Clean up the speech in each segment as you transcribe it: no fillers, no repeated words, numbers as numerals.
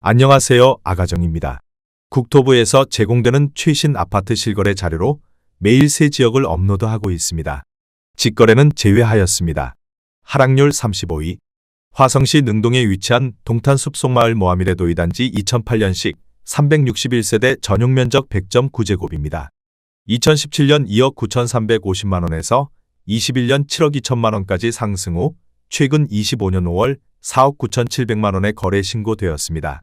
안녕하세요. 아가정입니다. 국토부에서 제공되는 최신 아파트 실거래 자료로 매일 새 지역을 업로드하고 있습니다. 직거래는 제외하였습니다. 하락률 35위. 화성시 능동에 위치한 동탄 숲속마을 모하미레 도이단지 2008년식 361세대 전용면적 100.9제곱입니다. 2017년 2억 9,350만원에서 21년 7억 2천만원까지 상승 후 최근 25년 5월 4억 9,700만원에 거래 신고되었습니다.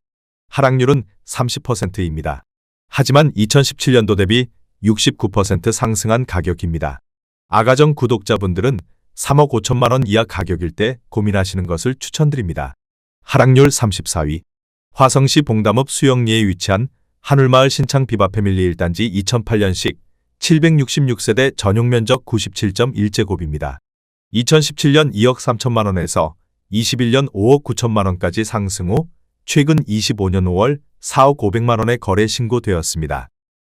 하락률은 30%입니다. 하지만 2017년도 대비 69% 상승한 가격입니다. 아가정 구독자분들은 3억 5천만원 이하 가격일 때 고민하시는 것을 추천드립니다. 하락률 34위. 화성시 봉담읍 수영리에 위치한 한울마을 신창 비바 패밀리 1단지 2008년식 766세대 전용면적 97.1제곱입니다. 2017년 2억 3천만원에서 21년 5억 9천만원까지 상승 후 최근 25년 5월 4억 500만원에 거래 신고되었습니다.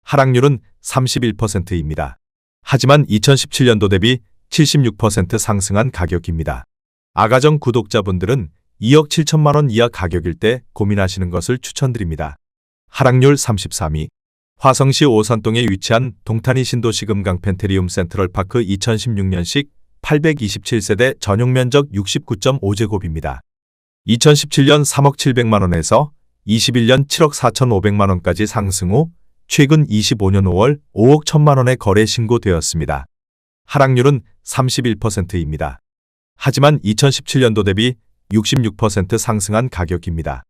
하락률은 31%입니다. 하지만 2017년도 대비 76% 상승한 가격입니다. 아가정 구독자분들은 2억 7천만원 이하 가격일 때 고민하시는 것을 추천드립니다. 하락률 33위. 화성시 오산동에 위치한 동탄이 신도시 금강 펜테리움 센트럴파크 2016년식 827세대 전용면적 69.5제곱입니다. 2017년 3억 700만원에서 21년 7억 4,500만원까지 상승 후 최근 25년 5월 5억 1천만원에 거래 신고되었습니다. 하락률은 31%입니다. 하지만 2017년도 대비 66% 상승한 가격입니다.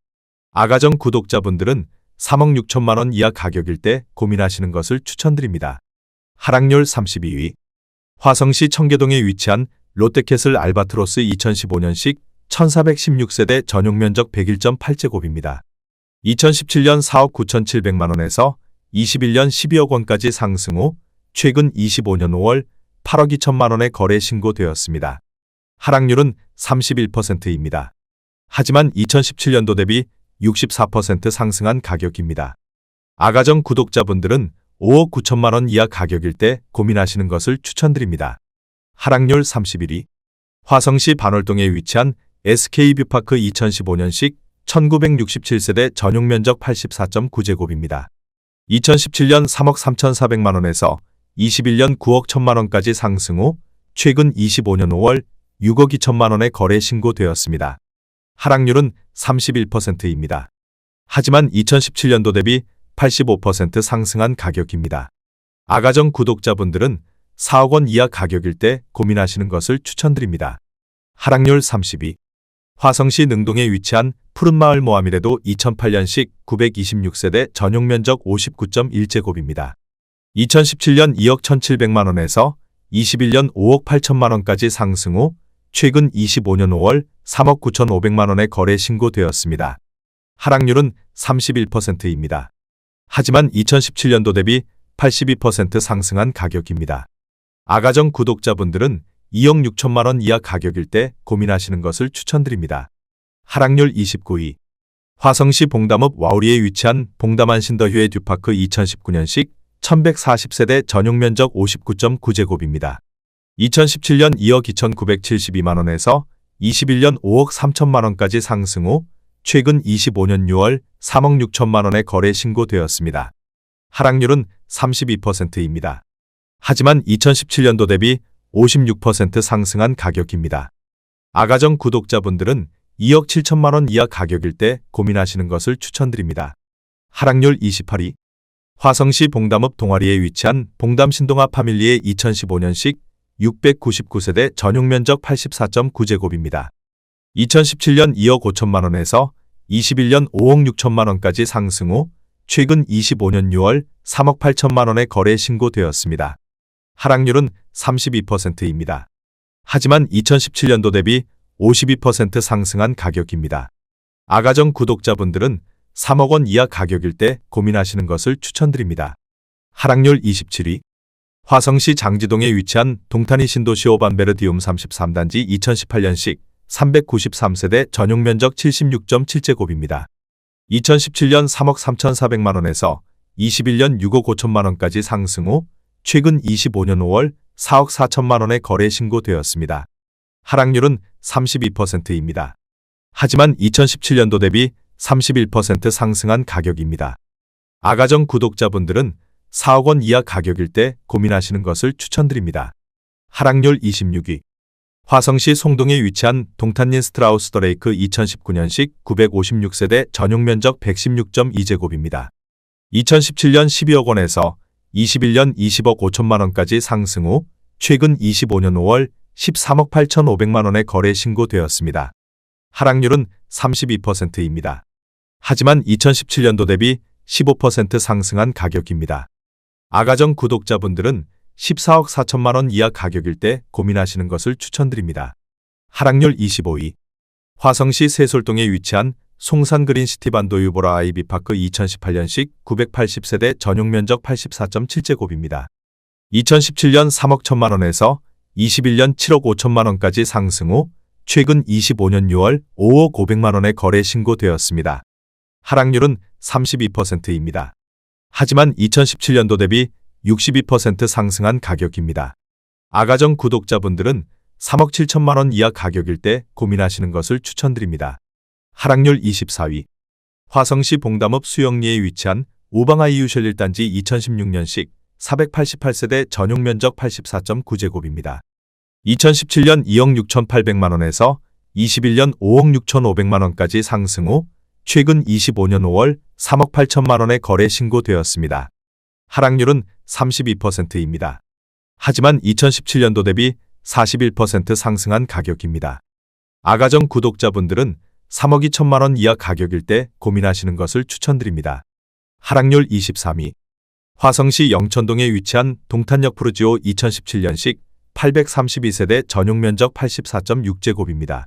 아가정 구독자분들은 3억 6천만원 이하 가격일 때 고민하시는 것을 추천드립니다. 하락률 32위. 화성시 청계동에 위치한 롯데캐슬 알바트로스 2015년식 1416세대 전용면적 101.8제곱입니다. 2017년 4억 9,700만원에서 21년 12억 원까지 상승 후 최근 25년 5월 8억 2천만원에 거래 신고되었습니다. 하락률은 31%입니다. 하지만 2017년도 대비 64% 상승한 가격입니다. 아가정 구독자분들은 5억 9천만원 이하 가격일 때 고민하시는 것을 추천드립니다. 하락률 31위. 화성시 반월동에 위치한 SK뷰파크 2015년식 1967세대 전용면적 84.9제곱입니다. 2017년 3억 3,400만원에서 21년 9억 1천만원까지 상승 후 최근 25년 5월 6억 2천만원에 거래 신고되었습니다. 하락률은 31%입니다. 하지만 2017년도 대비 85% 상승한 가격입니다. 아가정 구독자분들은 4억 원 이하 가격일 때 고민하시는 것을 추천드립니다. 하락률 30위. 화성시 능동에 위치한 푸른마을 모하미레도 2008년식 926세대 전용면적 59.1제곱입니다. 2017년 2억 1,700만원에서 21년 5억 8천만원까지 상승 후 최근 25년 5월 3억 9,500만원에 거래 신고되었습니다. 하락률은 31%입니다. 하지만 2017년도 대비 82% 상승한 가격입니다. 아가정 구독자분들은 2억 6천만원 이하 가격일 때 고민하시는 것을 추천드립니다. 하락률 29위. 화성시 봉담읍 와우리에 위치한 봉담한 신더휴의 듀파크 2019년식 1140세대 전용면적 59.9제곱입니다. 2017년 2억 2,972만원에서 21년 5억 3천만원까지 상승 후 최근 25년 6월 3억 6천만원에 거래 신고되었습니다. 하락률은 32%입니다. 하지만 2017년도 대비 56% 상승한 가격입니다. 아가정 구독자분들은 2억 7천만원 이하 가격일 때 고민하시는 것을 추천드립니다. 하락률 28위. 화성시 봉담읍 동아리에 위치한 봉담 신동아 파밀리의 2015년식 699세대 전용면적 84.9제곱입니다. 2017년 2억 5천만원에서 21년 5억 6천만원까지 상승 후 최근 25년 6월 3억 8천만원에 거래 신고되었습니다. 하락률은 32%입니다. 하지만 2017년도 대비 52% 상승한 가격입니다. 아가정 구독자분들은 3억 원 이하 가격일 때 고민하시는 것을 추천드립니다. 하락률 27위. 화성시 장지동에 위치한 동탄이 신도시 오반베르디움 33단지 2018년식 393세대 전용면적 76.7제곱입니다. 2017년 3억 3,400만원에서 21년 6억 5천만원까지 상승 후 최근 25년 5월 4억 4천만원에 거래 신고되었습니다. 하락률은 32%입니다. 하지만 2017년도 대비 31% 상승한 가격입니다. 아가정 구독자분들은 4억 원 이하 가격일 때 고민하시는 것을 추천드립니다. 하락률 26위. 화성시 송동에 위치한 동탄린 스트라우스 더 레이크 2019년식 956세대 전용 면적 116.2제곱입니다. 2017년 12억 원에서 21년 20억 5천만 원까지 상승 후 최근 25년 5월 13억 8,500만 원에 거래 신고되었습니다. 하락률은 32%입니다. 하지만 2017년도 대비 15% 상승한 가격입니다. 아가정 구독자분들은 14억 4천만 원 이하 가격일 때 고민하시는 것을 추천드립니다. 하락률 25위. 화성시 세솔동에 위치한 송산 그린시티 반도 유보라 아이비파크 2018년식 980세대 전용 면적 84.7제곱입니다. 2017년 3억 1천만 원에서 21년 7억 5천만 원까지 상승 후 최근 25년 6월 5억 500만 원에 거래 신고되었습니다. 하락률은 32%입니다. 하지만 2017년도 대비 62% 상승한 가격입니다. 아가정 구독자분들은 3억 7천만 원 이하 가격일 때 고민하시는 것을 추천드립니다. 하락률 24위. 화성시 봉담읍 수영리에 위치한 우방아이유셜 1단지 2016년식 488세대 전용 면적 84.9제곱입니다. 2017년 2억 6,800만 원에서 21년 5억 6,500만 원까지 상승 후 최근 25년 5월 3억 8천만 원에 거래 신고되었습니다. 하락률은 32%입니다. 하지만 2017년도 대비 41% 상승한 가격입니다. 아가정 구독자분들은 3억 2천만 원 이하 가격일 때 고민하시는 것을 추천드립니다. 하락률 23위. 화성시 영천동에 위치한 동탄역 푸르지오 2017년식 832세대 전용 면적 84.6제곱입니다.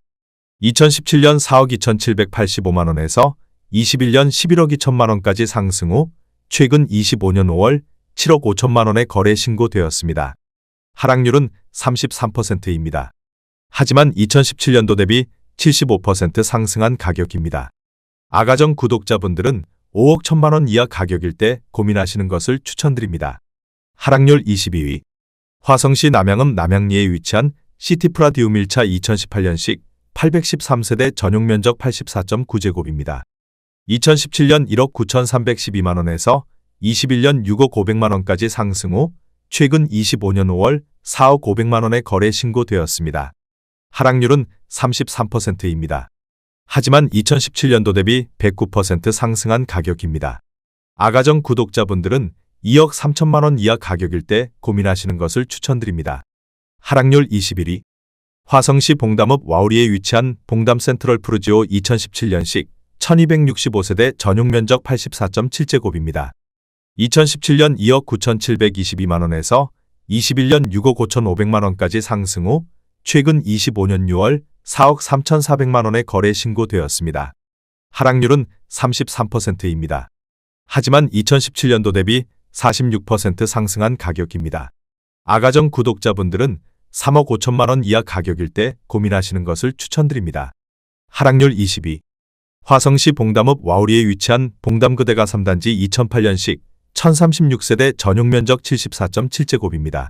2017년 4억 2,785만 원에서 21년 11억 2천만 원까지 상승 후 최근 25년 5월 7억 5천만 원에 거래 신고되었습니다. 하락률은 33%입니다. 하지만 2017년도 대비 75% 상승한 가격입니다. 아가정 구독자분들은 5억 1천만 원 이하 가격일 때 고민하시는 것을 추천드립니다. 하락률 22위. 화성시 남양읍 남양리에 위치한 시티프라디움 1차 2018년식 813세대 전용 면적 84.9제곱입니다. 2017년 1억 9,312만 원에서 21년 6억 500만 원까지 상승 후 최근 25년 5월 4억 500만 원에 거래 신고되었습니다. 하락률은 33%입니다. 하지만 2017년도 대비 109% 상승한 가격입니다. 아가정 구독자분들은 2억 3천만 원 이하 가격일 때 고민하시는 것을 추천드립니다. 하락률 21위. 화성시 봉담읍 와우리에 위치한 봉담 센트럴 푸르지오 2017년식 1265세대 전용 면적 84.7제곱입니다. 2017년 2억 9,722만 원에서 21년 6억 5,500만 원까지 상승 후 최근 25년 6월 4억 3,400만 원에 거래 신고되었습니다. 하락률은 33%입니다. 하지만 2017년도 대비 46% 상승한 가격입니다. 아가정 구독자분들은 3억 5천만 원 이하 가격일 때 고민하시는 것을 추천드립니다. 하락률 22. 화성시 봉담읍 와우리에 위치한 봉담그대가 3단지 2008년식 1036세대 전용 면적 74.7제곱입니다.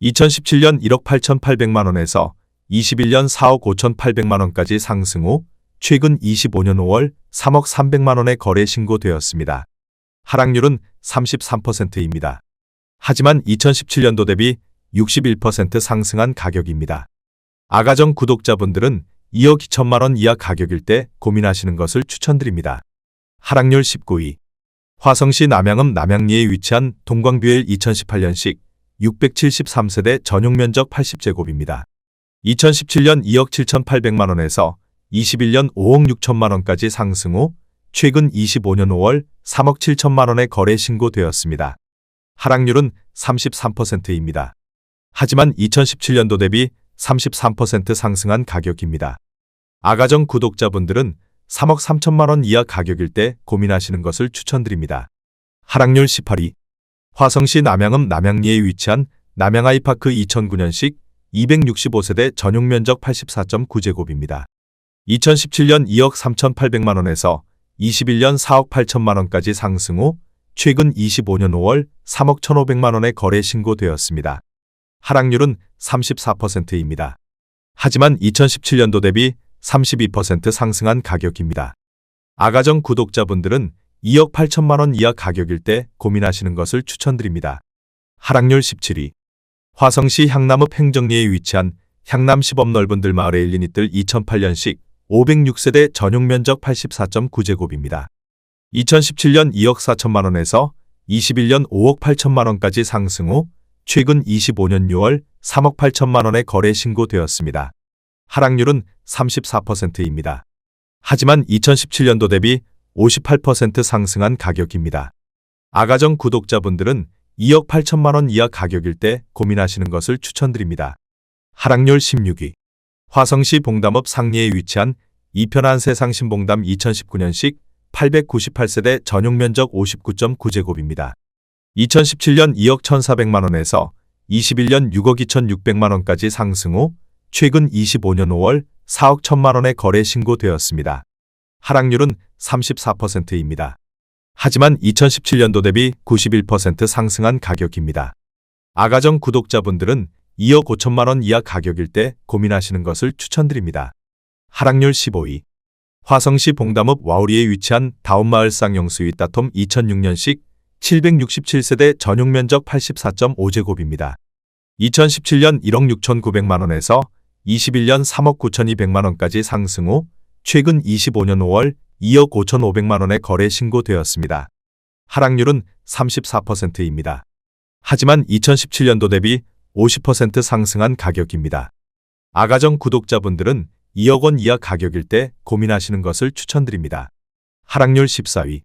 2017년 1억 8,800만 원에서 21년 4억 5,800만 원까지 상승 후 최근 25년 5월 3억 300만 원에 거래 신고되었습니다. 하락률은 33%입니다. 하지만 2017년도 대비 61% 상승한 가격입니다. 아가정 구독자분들은 2억 2천만 원 이하 가격일 때 고민하시는 것을 추천드립니다. 하락률 19위. 화성시 남양읍 남양리에 위치한 동광뷰엘 2018년식 673세대 전용 면적 80제곱입니다. 2017년 2억 7,800만 원에서 21년 5억 6천만 원까지 상승 후 최근 25년 5월 3억 7천만 원에 거래 신고되었습니다. 하락률은 33%입니다. 하지만 2017년도 대비 33% 상승한 가격입니다. 아가정 구독자분들은 3억 3천만 원 이하 가격일 때 고민하시는 것을 추천드립니다. 하락률 18위. 화성시 남양읍 남양리에 위치한 남양아이파크 2009년식 265세대 전용 면적 84.9제곱입니다. 2017년 2억 3,800만 원에서 21년 4억 8천만 원까지 상승 후 최근 25년 5월 3억 1,500만 원에 거래 신고되었습니다. 하락률은 34%입니다. 하지만 2017년도 대비 32% 상승한 가격입니다. 아가정 구독자분들은 2억 8천만 원 이하 가격일 때 고민하시는 것을 추천드립니다. 하락률 17위. 화성시 향남읍 행정리에 위치한 향남 시범 넓은들 마을에 1리니뜰 2008년식 506세대 전용 면적 84.9제곱입니다. 2017년 2억 4천만 원에서 21년 5억 8천만 원까지 상승 후 최근 25년 6월 3억 8천만 원에 거래 신고되었습니다. 하락률은 34%입니다. 하지만 2017년도 대비 58% 상승한 가격입니다. 아가정 구독자분들은 2억 8천만 원 이하 가격일 때 고민하시는 것을 추천드립니다. 하락률 16위. 화성시 봉담읍 상리에 위치한 이편한 세상신봉담 2019년식 898세대 전용 면적 59.9제곱입니다. 2017년 2억 1,400만 원에서 21년 6억 2,600만 원까지 상승 후 최근 25년 5월 4억 1천만 원에 거래 신고되었습니다. 하락률은 34%입니다. 하지만 2017년도 대비 91% 상승한 가격입니다. 아가정 구독자분들은 2억 5천만 원 이하 가격일 때 고민하시는 것을 추천드립니다. 하락률 15위. 화성시 봉담읍 와우리에 위치한 다운마을 쌍용수위 따톰 2006년식 767세대 전용 면적 84.5제곱입니다. 2017년 1억 6,900만 원에서 21년 3억 9,200만 원까지 상승 후 최근 25년 5월 2억 5,500만 원에 거래 신고되었습니다. 하락률은 34%입니다. 하지만 2017년도 대비 50% 상승한 가격입니다. 아가정 구독자분들은 2억 원 이하 가격일 때 고민하시는 것을 추천드립니다. 하락률 14위.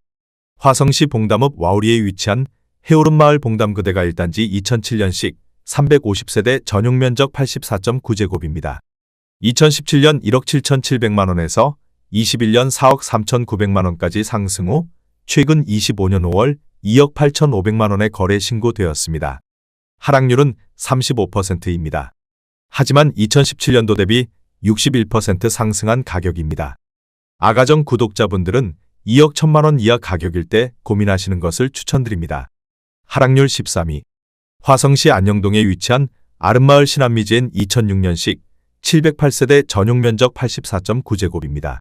화성시 봉담읍 와우리에 위치한 해오름마을 봉담그대가 1단지 2007년식 350세대 전용 면적 84.9제곱입니다. 2017년 1억 7,700만 원에서 21년 4억 3,900만 원까지 상승 후 최근 25년 5월 2억 8,500만 원에 거래 신고되었습니다. 하락률은 35%입니다. 하지만 2017년도 대비 61% 상승한 가격입니다. 아가정 구독자분들은 2억 1천만 원 이하 가격일 때 고민하시는 것을 추천드립니다. 하락률 13위. 화성시 안녕동에 위치한 아름마을 신안미지엔 2006년식 708세대 전용 면적 84.9제곱입니다.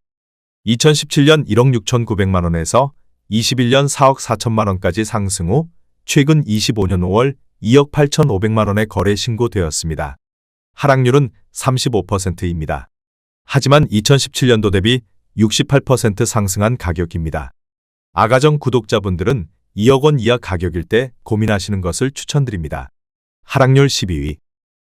2017년 1억 6,900만 원에서 21년 4억 4천만 원까지 상승 후 최근 25년 5월 2억 8,500만 원에 거래 신고되었습니다. 하락률은 35%입니다. 하지만 2017년도 대비 68% 상승한 가격입니다. 아가정 구독자분들은 2억 원 이하 가격일 때 고민하시는 것을 추천드립니다. 하락률 12위.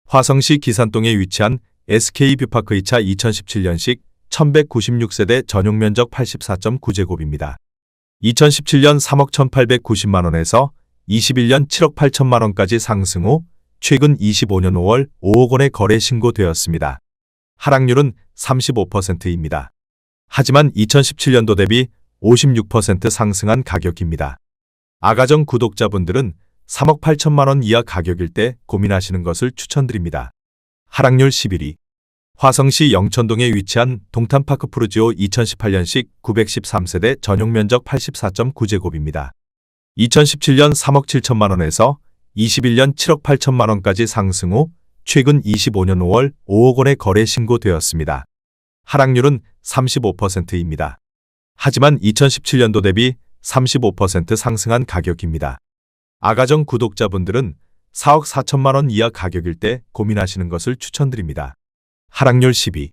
화성시 기산동에 위치한 SK뷰파크 2차 2017년식 1196세대 전용 면적 84.9제곱입니다. 2017년 3억 1,890만 원에서 21년 7억 8천만 원까지 상승 후 최근 25년 5월 5억 원에 거래 신고되었습니다. 하락률은 35%입니다. 하지만 2017년도 대비 56% 상승한 가격입니다. 아가정 구독자분들은 3억 8천만 원 이하 가격일 때 고민하시는 것을 추천드립니다. 하락률 11위. 화성시 영천동에 위치한 동탄파크 푸르지오 2018년식 913세대 전용 면적 84.9제곱입니다. 2017년 3억 7천만 원에서 21년 7억 8천만 원까지 상승 후 최근 25년 5월 5억 원에 거래 신고되었습니다. 하락률은 35%입니다. 하지만 2017년도 대비 35% 상승한 가격입니다. 아가정 구독자분들은 4억 4천만 원 이하 가격일 때 고민하시는 것을 추천드립니다. 하락률 10위.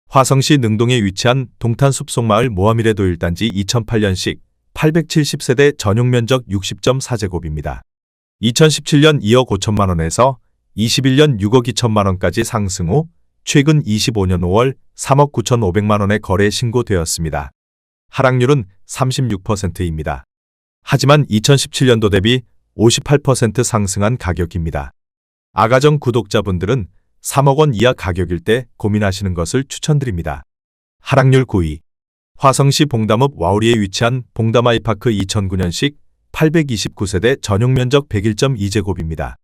화성시 능동에 위치한 동탄숲속마을 모하미레도 1단지 2008년식 870세대 전용 면적 60.4제곱입니다. 2017년 2억 5천만 원에서 21년 6억 2천만 원까지 상승 후 최근 25년 5월 3억 9,500만 원에 거래 신고되었습니다. 하락률은 36%입니다. 하지만 2017년도 대비 58% 상승한 가격입니다. 아가정 구독자분들은 3억 원 이하 가격일 때 고민하시는 것을 추천드립니다. 하락률 9위. 화성시 봉담읍 와우리에 위치한 봉담아이파크 2009년식 829세대 전용 면적 101.2제곱입니다.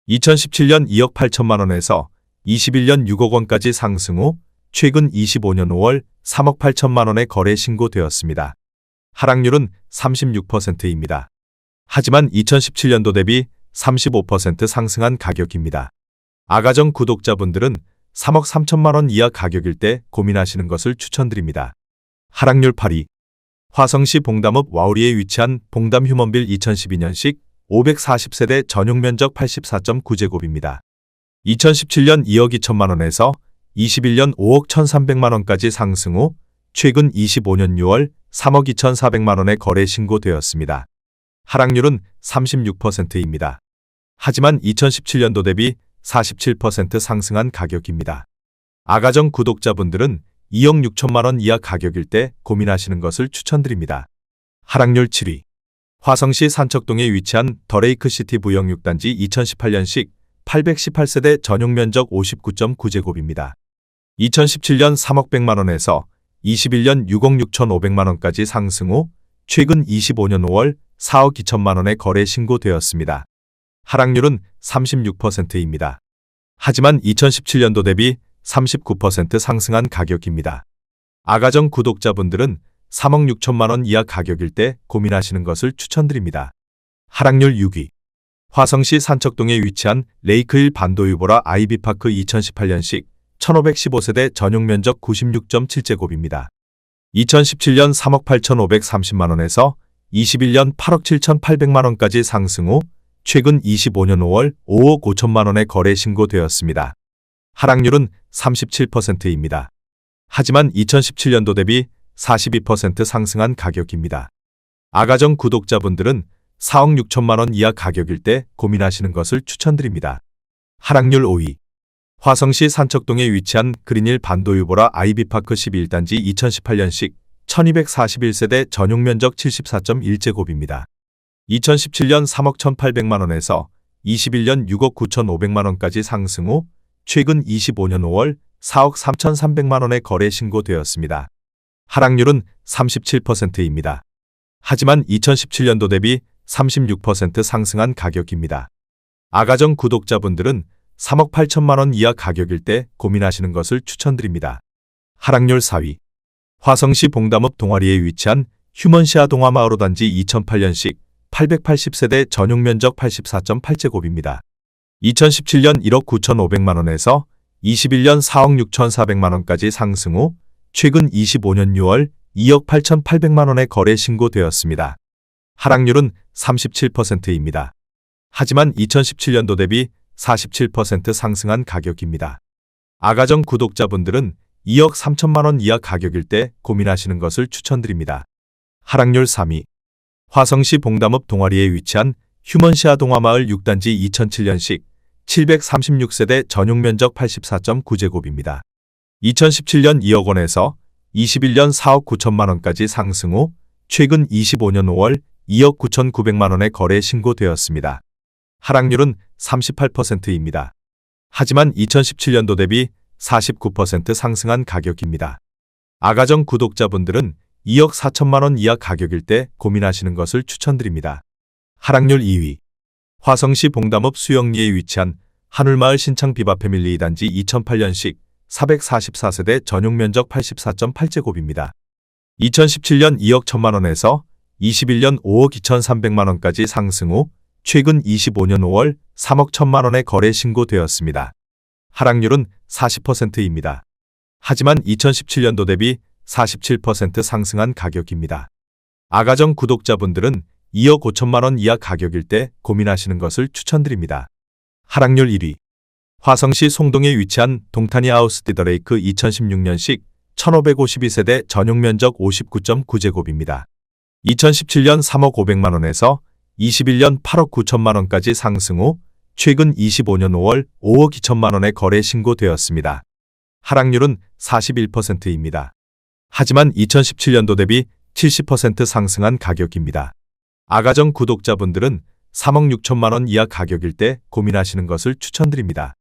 2017년 2억 8천만 원에서 21년 6억 원까지 상승 후 최근 25년 5월 3억 8천만 원에 거래 신고되었습니다. 하락률은 36%입니다. 하지만 2017년도 대비 35% 상승한 가격입니다. 아가정 구독자분들은 3억 3천만 원 이하 가격일 때 고민하시는 것을 추천드립니다. 하락률 8위. 화성시 봉담읍 와우리에 위치한 봉담 휴먼빌 2012년식 540세대 전용 면적 84.9제곱입니다. 2017년 2억 2천만 원에서 21년 5억 1,300만 원까지 상승 후 최근 25년 6월 3억 2,400만 원에 거래 신고되었습니다. 하락률은 36%입니다. 하지만 2017년도 대비 47% 상승한 가격입니다. 아가정 구독자분들은 2억 6천만 원 이하 가격일 때 고민하시는 것을 추천드립니다. 하락률 7위. 화성시 산척동에 위치한 더레이크시티 부영 6단지 2018년식 818세대 전용 면적 59.9제곱입니다. 2017년 3억 100만 원에서 21년 6억 6,500만 원까지 상승 후 최근 25년 5월 4억 2천만 원에 거래 신고되었습니다. 하락률은 36%입니다. 하지만 2017년도 대비 39% 상승한 가격입니다. 아가정 구독자분들은 3억 6천만 원 이하 가격일 때 고민하시는 것을 추천드립니다. 하락률 6위. 화성시 산척동에 위치한 레이크힐 반도유보라 아이비파크 2018년식 1515세대 전용 면적 96.7제곱입니다. 2017년 3억 8,530만 원에서 21년 8억 7,800만 원까지 상승 후 최근 25년 5월 5억 5천만 원에 거래 신고되었습니다. 하락률은 37%입니다. 하지만 2017년도 대비 42% 상승한 가격입니다. 아가정 구독자분들은 4억 6천만 원 이하 가격일 때 고민하시는 것을 추천드립니다. 하락률 5위. 화성시 산척동에 위치한 그린힐 반도유보라 아이비파크 11단지 2018년식 1241세대 전용 면적 74.1제곱입니다. 2017년 3억 1,800만 원에서 21년 6억 9,500만 원까지 상승 후 최근 25년 5월 4억 3,300만 원에 거래 신고되었습니다. 하락률은 37%입니다. 하지만 2017년도 대비 36% 상승한 가격입니다. 아가정 구독자분들은 3억 8천만 원 이하 가격일 때 고민하시는 것을 추천드립니다. 하락률 4위. 화성시 봉담읍 동아리에 위치한 휴먼시아 동화마을 단지 2008년식 880세대 전용 면적 84.8제곱입니다. 2017년 1억 9,500만 원에서 21년 4억 6,400만 원까지 상승 후 최근 25년 6월 2억 8,800만 원에 거래 신고되었습니다. 하락률은 37%입니다. 하지만 2017년도 대비 47% 상승한 가격입니다. 아가정 구독자분들은 2억 3천만 원 이하 가격일 때 고민하시는 것을 추천드립니다. 하락률 3위. 화성시 봉담읍 동아리에 위치한 휴먼시아 동화마을 6단지 2007년식 736세대 전용 면적 84.9제곱입니다. 2017년 2억 원에서 21년 4억 9천만 원까지 상승 후 최근 25년 5월 2억 9,900만 원에 거래 신고되었습니다. 하락률은 38%입니다. 하지만 2017년도 대비 49% 상승한 가격입니다. 아가정 구독자분들은 2억 4천만 원 이하 가격일 때 고민하시는 것을 추천드립니다. 하락률 2위. 화성시 봉담읍 수영리에 위치한 한울마을 신창 비바 패밀리 2단지 2008년식 444세대 전용 면적 84.8제곱입니다. 2017년 2억 1천만 원에서 21년 5억 2,300만 원까지 상승 후 최근 25년 5월 3억 1천만 원에 거래 신고되었습니다. 하락률은 40%입니다. 하지만 2017년도 대비 47% 상승한 가격입니다. 아가정 구독자분들은 2억 5천만 원 이하 가격일 때 고민하시는 것을 추천드립니다. 하락률 1위. 화성시 송동에 위치한 동타니 하우스 디더레이크 2016년식 1552세대 전용 면적 59.9제곱입니다. 2017년 3억 500만 원에서 21년 8억 9천만 원까지 상승 후 최근 25년 5월 5억 2천만 원에 거래 신고되었습니다. 하락률은 41%입니다. 하지만 2017년도 대비 70% 상승한 가격입니다. 아가정 구독자분들은 3억 6천만 원 이하 가격일 때 고민하시는 것을 추천드립니다.